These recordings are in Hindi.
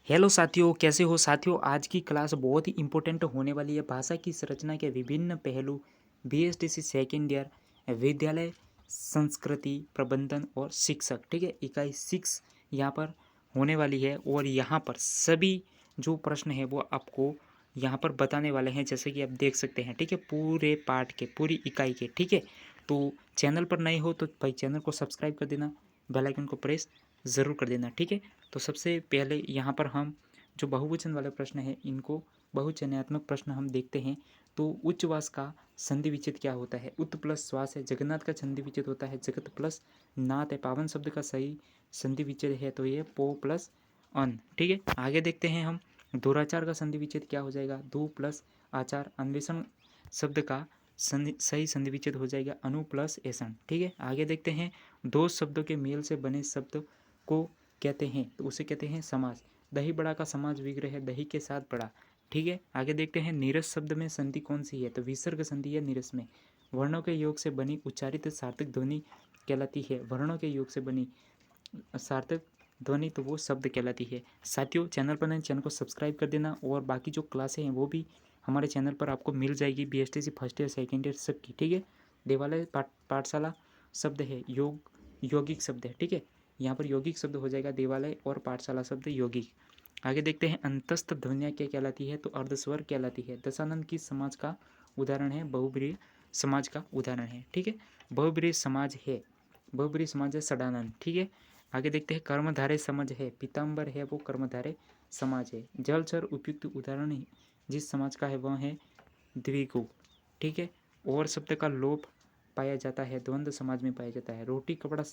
हेलो साथियों, कैसे हो साथियों। आज की क्लास बहुत ही इंपॉर्टेंट होने वाली है। भाषा की संरचना के विभिन्न पहलू, बीएसटीसी सेकेंड ईयर, विद्यालय संस्कृति प्रबंधन और शिक्षक। ठीक है, इकाई 6 यहाँ पर होने वाली है और यहाँ पर सभी जो प्रश्न है वो आपको यहाँ पर बताने वाले हैं, जैसे कि आप देख सकते हैं। ठीक है, पूरे पाठ के, पूरी इकाई के। ठीक है, तो चैनल पर नए हो तो भाई चैनल को सब्सक्राइब कर देना, बेल आइकन को प्रेस ज़रूर कर देना। ठीक है, तो सबसे पहले यहाँ पर हम जो बहुवचन वाले प्रश्न हैं इनको, बहुचयनात्मक प्रश्न हम देखते हैं। तो उच्चवास का संधि विच्छेद क्या होता है? उत प्लस श्वास है। जगन्नाथ का संधि विच्छेद होता है जगत प्लस नाथ है। पावन शब्द का सही संधि विच्छेद है तो ये पो प्लस अन। ठीक है, आगे देखते हैं हम। दुराचार का संधि विच्छेद क्या हो जाएगा? दो प्लस आचार। अन्वेषण शब्द का सही संधि विच्छेद हो जाएगा अनु प्लस ऐसन। ठीक है, आगे देखते हैं। दो शब्दों के मेल से बने शब्द को कहते हैं तो उसे कहते हैं समास। दही बड़ा का समाज विग्रह है दही के साथ बड़ा। ठीक है, आगे देखते हैं। नीरस शब्द में संधि कौन सी है? तो विसर्ग संधि है नीरस में। वर्णों के योग से बनी उच्चारित सार्थक ध्वनि कहलाती है। वर्णों के योग से बनी सार्थक ध्वनि तो वो शब्द कहलाती है। साथियों, चैनल पर नए, चैनल को सब्सक्राइब कर देना और बाकी जो क्लासें हैं वो भी हमारे चैनल पर आपको मिल जाएगी, BSTC first year second year सबकी। ठीक है, देवालय पाठशाला शब्द है योग, यौगिक शब्द है। ठीक है, यहाँ पर यौगिक शब्द हो जाएगा देवालय और पाठशाला शब्द यौगिक। आगे देखते हैं। अंतस्थ ध्वनिया क्या कहलाती है? तो अर्धस्वर कहलाती है। दशानंद की समाज का उदाहरण है, बहुब्रीहि समाज का उदाहरण है। ठीक है, बहुब्रीहि समाज है, बहुब्रीहि समाज है सडानंद। ठीक है, आगे देखते हैं। कर्मधारय समाज है, पीताम्बर है वो कर्मधारय समाज है। जलचर उपयुक्त उदाहरण जिस समाज का है वह है द्विगु। ठीक है, और शब्द का लोप पाया जाता है, द्वंद्व समाज में पाया जाता है। रोटी कपड़ा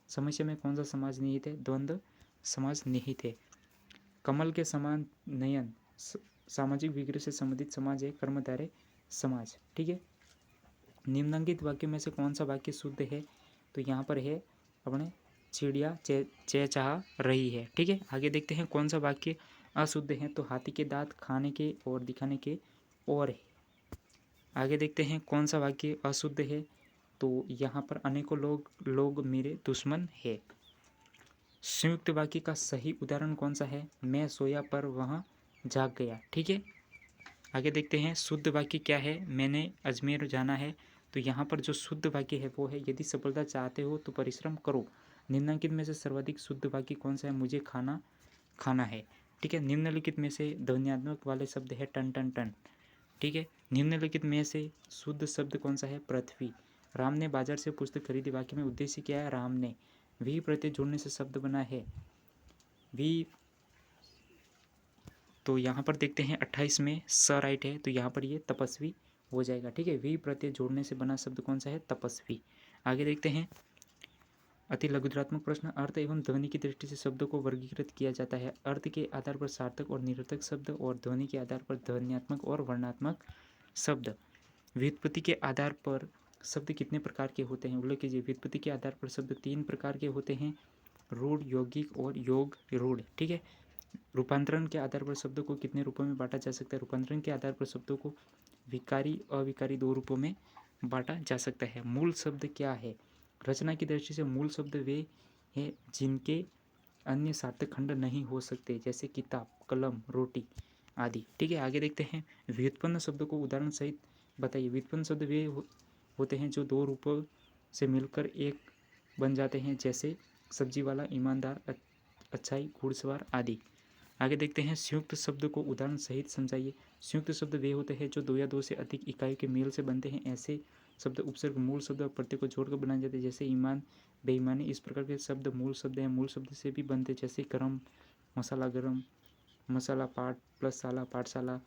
समस्या में कौन सा समाज निहित है? द्वंद्व समाज निहित है। कमल के समान नयन सामाजिक विग्रह से संबंधित समाज है कर्मधारय समाज। ठीक है, निम्नलिखित वाक्य में से कौन सा वाक्य शुद्ध है? तो यहाँ पर है अपने चिड़िया चहचहा रही है। ठीक है, आगे देखते हैं। कौन सा वाक्य अशुद्ध है? तो हाथी के दांत खाने के और दिखाने के और है। आगे देखते हैं। कौन सा वाक्य अशुद्ध है? तो यहाँ पर अनेकों लोग मेरे दुश्मन है। संयुक्त वाक्य का सही उदाहरण कौन सा है? मैं सोया पर वह जाग गया। ठीक है, आगे देखते हैं। शुद्ध वाक्य क्या है? मैंने अजमेर जाना है। तो यहाँ पर जो शुद्ध वाक्य है वो है यदि सफलता चाहते हो तो परिश्रम करो। निम्नलिखित में से सर्वाधिक शुद्ध वाक्य कौन सा है? मुझे खाना खाना है। ठीक है, निम्नलिखित में से ध्वन्यात्मक वाले शब्द है टन टन टन। ठीक है, निम्नलिखित में से शुद्ध शब्द कौन सा है? पृथ्वी। राम ने बाजार से पुस्तक खरीदी। वाक्य में उद्देश्य क्या है? राम ने। वी प्रत्यय जोड़ने से शब्द बना है वी। तो यहाँ पर देखते हैं 28 में स राइट है तो यहाँ पर ये तपस्वी हो जाएगा। ठीक है, वी प्रत्यय जोड़ने से बना शब्द कौन सा है? तपस्वी। आगे देखते हैं। अति लघुत्रात्मक प्रश्न। अर्थ एवं ध्वनि की दृष्टि से शब्दों को वर्गीकृत किया जाता है। अर्थ के आधार पर सार्थक और निरर्थक शब्द और ध्वनि के आधार पर ध्वन्यात्मक और वर्णात्मक शब्द। व्युत्पत्ति के आधार पर शब्द कितने प्रकार के होते हैं? उल्लेख कीजिए। व्युत्पत्ति के आधार पर शब्द 3 प्रकार के होते हैं, रूढ़, यौगिक और योग रूढ़। ठीक है, रूपांतरण के आधार पर शब्दों को कितने रूपों में बांटा जा सकता है? रूपांतरण के आधार पर शब्दों को विकारी अविकारी 2 रूपों में बांटा जा सकता है। मूल शब्द क्या है? रचना की दृष्टि से मूल शब्द वे हैं जिनके अन्य सार्थक खंड नहीं हो सकते, जैसे किताब, कलम, रोटी आदि। ठीक है, आगे देखते हैं। व्युत्पन्न शब्दों को उदाहरण सहित बताइए। व्युत्पन्न शब्द वे होते हैं जो 2 रूपों से मिलकर एक बन जाते हैं, जैसे सब्जी वाला, ईमानदार, अच्छाई, घुड़सवार आदि। आगे देखते हैं। संयुक्त शब्द को उदाहरण सहित समझाइए। संयुक्त शब्द वे होते हैं जो 2 या 2 से अधिक इकाइयों के मेल से बनते हैं। ऐसे शब्द उपसर्ग, मूल शब्द और प्रत्यय को जोड़कर बनाए जाते हैं, जैसे ईमान, बेईमानी। इस प्रकार के शब्द मूल शब्द हैं। मूल शब्द से भी बनते, जैसे गरम मसाला, गरम मसाला, पाठ प्लस शाला, पाठशाला,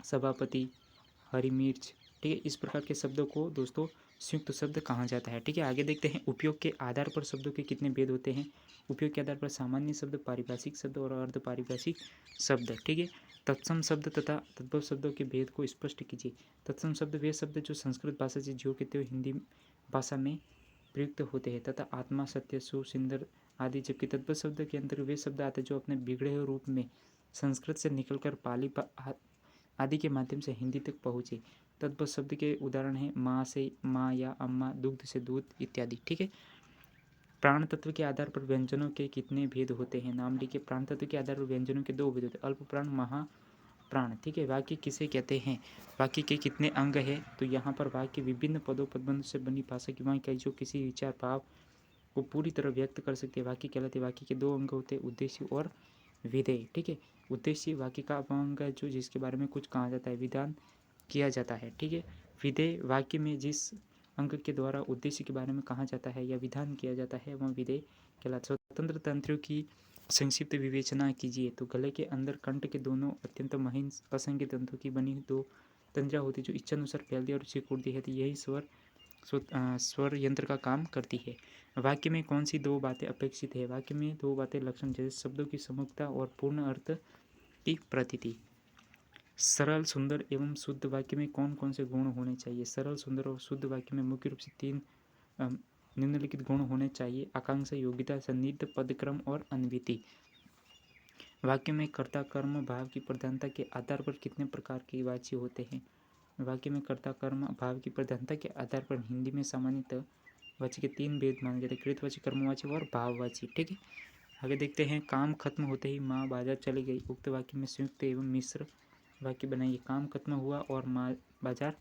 सभापति, हरी मिर्च। ठीक है, इस प्रकार के शब्दों को दोस्तों संयुक्त शब्द कहा जाता है। ठीक है, आगे देखते हैं। उपयोग के आधार पर शब्दों के कितने भेद होते हैं? उपयोग के आधार पर सामान्य शब्द, पारिभाषिक शब्द और अर्ध पारिभाषिक शब्द। ठीक है, तत्सम शब्द तथा तद्भव शब्दों के भेद को स्पष्ट कीजिए। तत्सम शब्द वे शब्द जो संस्कृत भाषा से ज्यों के त्यों हिंदी भाषा में प्रयुक्त होते हैं तथा आत्मा, सत्य, सुख, सुंदर आदि। जबकि तद्भव शब्द के अंतर्गत वे शब्द आते हैं जो अपने बिगड़े हुए रूप में संस्कृत से निकलकर पाली आदि के माध्यम से हिंदी तक पहुँचे। तद्भव शब्द के उदाहरण हैं माँ से माँ या अम्मा, दुग्ध से दूध इत्यादि। ठीक है, प्राण तत्व के आधार पर व्यंजनों के कितने भेद होते हैं? नाम लिखिए। प्राण तत्व के आधार पर व्यंजनों के 2 भेद होते हैं, अल्प प्राण, महाप्राण। ठीक है। वाक्य किसे कहते हैं? वाक्य के कितने अंग है? तो यहाँ पर वाक्य विभिन्न पदों पदबंध से बनी भाषा की वाक्य जो किसी विचार भाव को पूरी तरह व्यक्त कर सकते हैं, वाक्य कहलाते हैं। वाक्य के 2 अंग होते हैं, उद्देश्य और विधेय। ठीक है। उद्देश्य वाक्य का अंग है जो जिसके बारे में कुछ कहा जाता है, विधान किया जाता है। ठीक है। विधेय वाक्य में जिस अंग के द्वारा उद्देश्य के बारे में कहा जाता है या विधान किया जाता है वह विधेय कहलाता है। स्वतंत्र तंत्रों की संक्षिप्त विवेचना कीजिए। तो गले के अंदर कंठ के दोनों अत्यंत महीन असंख्य तंतुओं की बनी 2 तंत्रियाँ होती जो इच्छानुसार फैलती और सिकुड़ती है। यही स्वर यंत्र का काम करती है। वाक्य में कौन सी 2 बातें अपेक्षित है? वाक्य में 2 बातें लक्षण जैसे शब्दों की समग्रता और पूर्ण अर्थ की प्रतीति। सरल, सुंदर एवं शुद्ध वाक्य में कौन कौन से गुण होने चाहिए? सरल, सुंदर और शुद्ध वाक्य में मुख्य रूप से 3 निम्नलिखित गुण होने चाहिए: आकांक्षा, योग्यता, सन्निहित पदक्रम और अन्विति। वाक्य में कर्ता कर्म भाव की प्रधानता के आधार पर कितने प्रकार के वाच्य होते हैं? वाक्य में कर्ता कर्म भाव की प्रधानता के आधार पर हिंदी में सामान्यतः वाच्य के 3 भेद माने जाते हैं: कृतवाची, कर्मवाची और भाववाची। ठीक है। आगे देखते हैं। काम खत्म होते ही माँ बाजार चली गई। उक्त वाक्य में संयुक्त एवं मिश्र वाक्य बनाइए। काम खत्म हुआ और माँ बाजार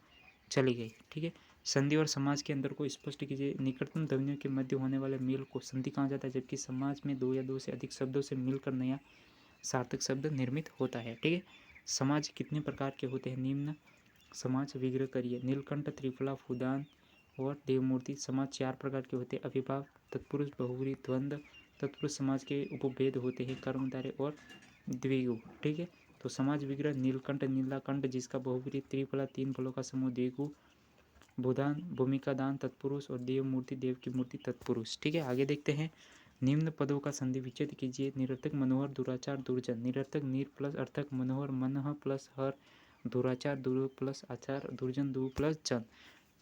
चली गई। ठीक है। संधि और समाज के अंतर को स्पष्ट कीजिए। निकटतम ध्वनियों के मध्य होने वाले मेल को संधि कहा जाता है, जबकि समाज में 2 या 2 से अधिक शब्दों से मिलकर नया सार्थक शब्द निर्मित होता है। ठीक है। समाज कितने प्रकार के होते हैं? निम्न समाज विग्रह करिए। नीलकंठ, त्रिफला, फूदान और देवमूर्ति। समाज 4 प्रकार के होते हैं: अभिभाव, तत्पुरुष, बहुव्रीहि, द्वंद्व। तत्पुरुष समाज के उपभेद होते हैं: कर्मधारय और द्विगु। ठीक है। तो समाज विग्रह: नीलकंठ, नीलाकंठ जिसका बहुव्रीहि, त्रिफला 3 फलों का समूह, द्विगु भूदान, भूमिका दान, तत्पुरुष और देवमूर्ति, देव की मूर्ति, तत्पुरुष। ठीक है। आगे देखते हैं। निम्न पदों का संधि विच्छेद कीजिए। निरर्थक, मनोहर, दुराचार, दुर्जन। निरर्थक नीर प्लस अर्थक, मनोहर मनः प्लस हर, दुराचार दुर प्लस आचार, दुर्जन दु प्लस जन।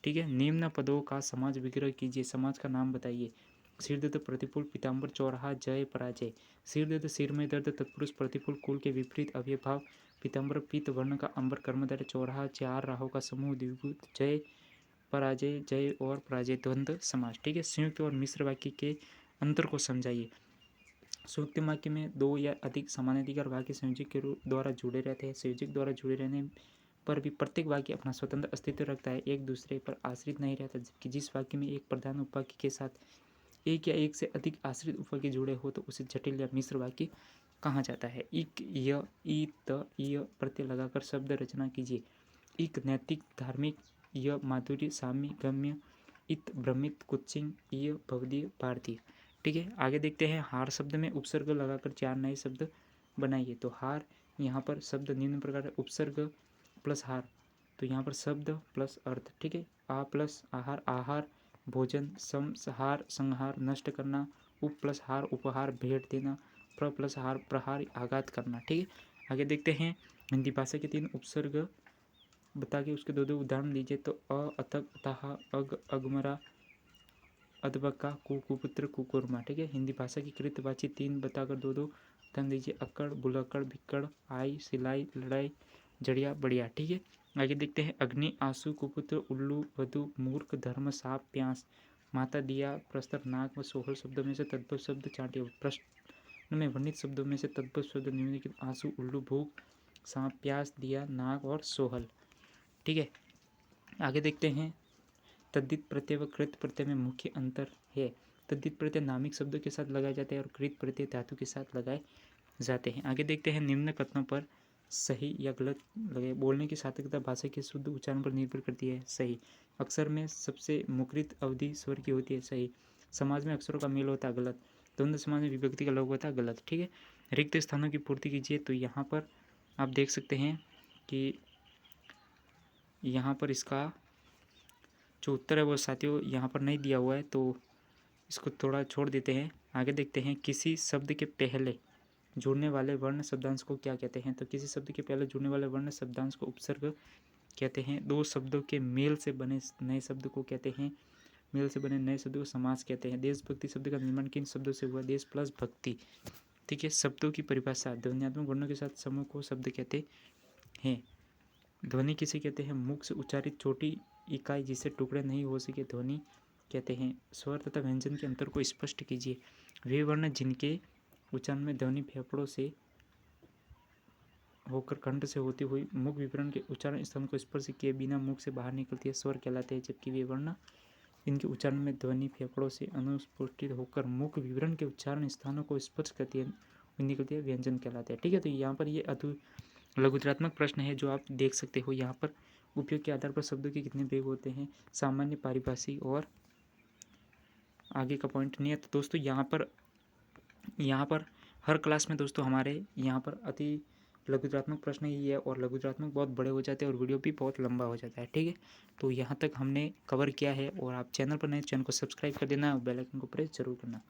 ठीक है। निम्न पदों का समाज विग्रह कीजिए। समाज का नाम बताइए। सिर दर्द, प्रतिकूल, पीताम्बर, चौराहा, जय, पराजय। सिर दर्द, सिर में दर्द, तत्पुरुष, प्रतिकूल, कुल के विपरीत अव्ययभाव, पीताम्बर, पीत वर्ण का अंबर, कर्मधारय, चौराहा, 4 राहों का समूह, द्विगु, जय, पराजय, जय और पराजय, द्वंद्व समास। ठीक है। संयुक्त और मिश्र वाक्य के अंतर को समझाइए। संयुक्त वाक्य में 2 या अधिक समानाधिकार वाक्य संयोजक के द्वारा जुड़े रहते हैं। संयोजक द्वारा जुड़े रहने पर भी प्रत्येक वाक्य अपना स्वतंत्र अस्तित्व रखता है, एक दूसरे पर आश्रित नहीं रहता। जबकि जिस वाक्य में एक प्रधान उपवाक्य के साथ एक या एक से अधिक आश्रित उपवाक्य जुड़े हो तो उसे जटिल या मिश्र वाक्य कहा जाता है। इक, य, ई, त, य प्रत्यय लगाकर शब्द रचना कीजिए। इक नैतिक, धार्मिक, य माधुर्य, साम्य, गम्य, इत भ्रमित, कुत्सिंग, य भवदीय, पार्थिव। ठीक है। आगे देखते हैं। हार शब्द में उपसर्ग लगाकर 4 नए शब्द बनाइए। तो हार, यहाँ पर शब्द निम्न प्रकार है: उपसर्ग प्लस हार, तो यहाँ पर शब्द प्लस अर्थ। ठीक है। आ प्लस आहार, आहार, भोजन, संहार, संहार, नष्ट करना। उप प्लस हार, उपहार, भेंट देना। प्र प्लस हार, प्रहार, आघात करना। ठीक है। आगे देखते हैं। हिंदी भाषा के 3 उपसर्ग बता के उसके 2 उदाहरण दीजिए। तो अ, अतक, अतः, अग, अगमरा, अदबका, कुपुत्र, कुकुरमा। ठीक है। हिंदी भाषा की कृतवाची 3 बताकर 2 उदाहरण दीजिए। अक्कड़, बुलक्कड़, भिक्कड़, आई, सिलाई, लड़ाई, जड़िया, बढ़िया। ठीक है। आगे देखते हैं। अग्नि, आंसू, कुपुत्र, उल्लू, वधु, मूर्ख, धर्म, साप, प्यास, माता, दिया, प्रस्तर, नाक व सोहल शब्दों में से तद्भव शब्द चाटिए। प्रश्न में वर्णित शब्दों में से तद्भव शब्द निम्नलिखित: आंसू, उल्लू, भूख, सांप, प्यास, दिया, नाक और सोहल। ठीक है। आगे देखते हैं। तद्धित प्रत्यय व कृत प्रत्यय में मुख्य अंतर है। तद्धित प्रत्यय नामिक शब्दों के साथ लगाए जाते हैं और कृत प्रत्यय धातु के साथ लगाए जाते हैं। आगे देखते हैं। निम्न कथनों पर सही या गलत लगे। बोलने की सार्थकता भाषा के शुद्ध उच्चारण पर निर्भर करती है। सही। अक्षर में सबसे मुखरित अवधि स्वर की होती है। सही। समाज में अक्षरों का मेल होता है। गलत। द्वंद्व समाज में विभक्ति का लोप होता है। गलत। ठीक है। रिक्त स्थानों की पूर्ति कीजिए। तो यहाँ पर आप देख सकते हैं कि यहाँ पर इसका जो उत्तर है वो साथियों यहाँ पर नहीं दिया हुआ है, तो इसको थोड़ा छोड़ देते हैं। आगे देखते हैं। किसी शब्द के पहले जुड़ने वाले वर्ण शब्दांश को क्या कहते हैं? तो किसी शब्द के पहले जुड़ने वाले वर्ण शब्दांश को उपसर्ग कहते हैं। 2 शब्दों के मेल से बने नए शब्द को कहते हैं। मेल से बने नए शब्द को समास कहते हैं। देशभक्ति शब्द का निर्माण किन शब्दों से हुआ? देश प्लस भक्ति। ठीक है। शब्दों की परिभाषा: ध्वन्यात्मक वर्णों के साथ समूह को शब्द कहते हैं। ध्वनि किसे कहते हैं? मुख से उच्चारित छोटी इकाई जिससे टुकड़े नहीं हो सके ध्वनि कहते हैं। स्वर तथा व्यंजन के अंतर को स्पष्ट कीजिए। वे वर्ण जिनके उच्चारण में ध्वनि फेफड़ों से होकर कंठ से होती हुई मुख विवरण के उच्चारण स्थान को स्पर्श किए बिना मुख से बाहर निकलती है स्वर कहलाते हैं, जबकि वे वर्ण इनके उच्चारण में ध्वनि फेफड़ों से अनुस्फुटित होकर मुख विवरण के उच्चारण स्थानों को स्पर्श करती है निकलती है व्यंजन कहलाते हैं। ठीक है, तो यहाँ पर ये लघुत्रात्मक प्रश्न है जो आप देख सकते हो। यहाँ पर उपयोग के आधार पर शब्दों के कितने भेद होते हैं, सामान्य, पारिभाषिक और आगे का पॉइंट नहीं है। तो दोस्तों यहाँ पर हर क्लास में दोस्तों हमारे यहाँ पर अति लघुत्रात्मक प्रश्न ही है और लघुत्रात्मक बहुत बड़े हो जाते हैं और वीडियो भी बहुत लंबा हो जाता है। ठीक है, तो यहाँ तक हमने कवर किया है और आप चैनल पर नए चैनल को सब्सक्राइब कर देना और बेल आइकन को प्रेस जरूर करना।